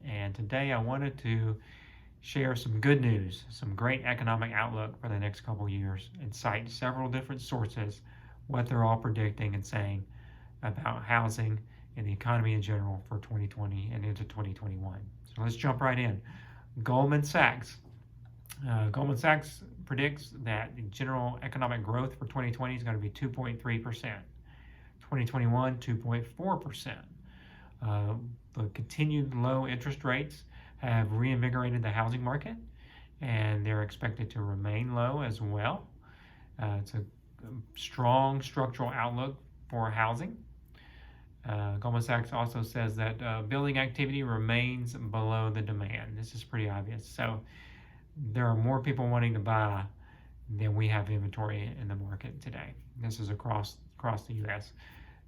and today I wanted to share some good news, some great economic outlook for the next couple years, and cite several different sources, what they're all predicting and saying about housing and the economy in general for 2020 and into 2021. So let's jump right in. Goldman Sachs. Goldman Sachs predicts that the general economic growth for 2020 is going to be 2.3%. 2021, 2.4%. The continued low interest rates have reinvigorated the housing market, and they're expected to remain low as well. It's a strong structural outlook for housing. Goldman Sachs also says that building activity remains below the demand. This is pretty obvious. So there are more people wanting to buy than we have inventory in the market today. This is across the U.S.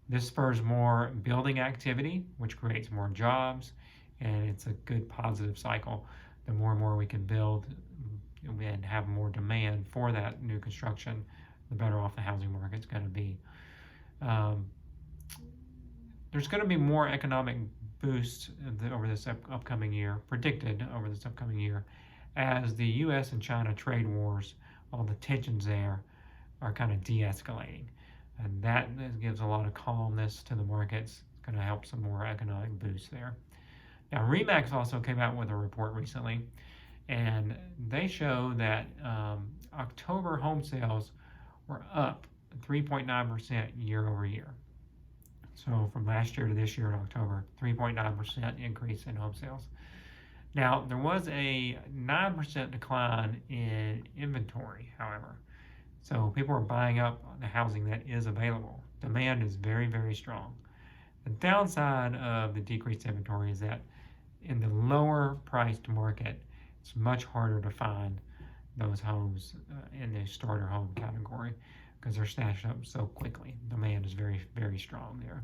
This spurs more building activity, which creates more jobs, and it's a good positive cycle. The more and more we can build and have more demand for that new construction, the better off the housing market's going to be. There's going to be more economic boost over this upcoming year, predicted over this upcoming year, as the U.S. and China trade wars, all the tensions there are kind of de-escalating. And that gives a lot of calmness to the markets. It's going to help some more economic boost there. Now, RE/MAX also came out with a report recently, and they show that October home sales were up 3.9% year over year. So from last year to this year in October, 3.9% increase in home sales. Now, there was a 9% decline in inventory, however. So people are buying up the housing that is available. Demand is very, very strong. The downside of the decreased inventory is that in the lower priced market, it's much harder to find those homes in the starter home category because they're snatched up so quickly. Demand is very, very strong there.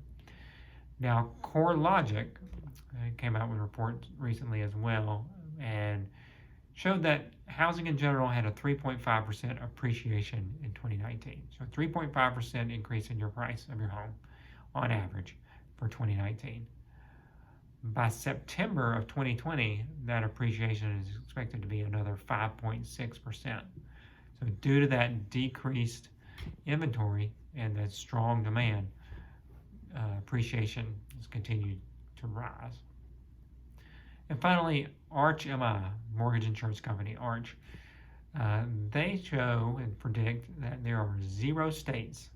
Now, CoreLogic came out with a report recently as well and showed that housing in general had a 3.5% appreciation in 2019. So 3.5% increase in your price of your home on average for 2019. By September of 2020, that appreciation is expected to be another 5.6%. So due to that decreased inventory and that strong demand, appreciation has continued to rise. And finally, Arch MI, mortgage insurance company, Arch, they show and predict that there are 0 states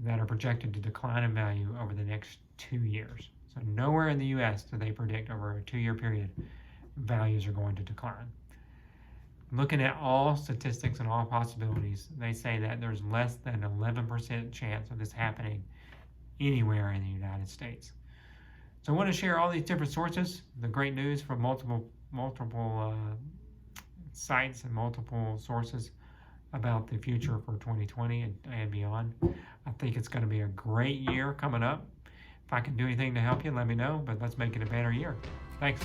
that are projected to decline in value over the next 2 years. So nowhere in the U.S. do they predict over a 2-year period values are going to decline. Looking at all statistics and all possibilities, they say that there's less than 11% chance of this happening anywhere in the United States. So I want to share all these different sources, the great news from multiple sites and multiple sources about the future for 2020 and beyond. I think it's going to be a great year coming up. If I can do anything to help you, let me know, but let's make it a better year. Thanks.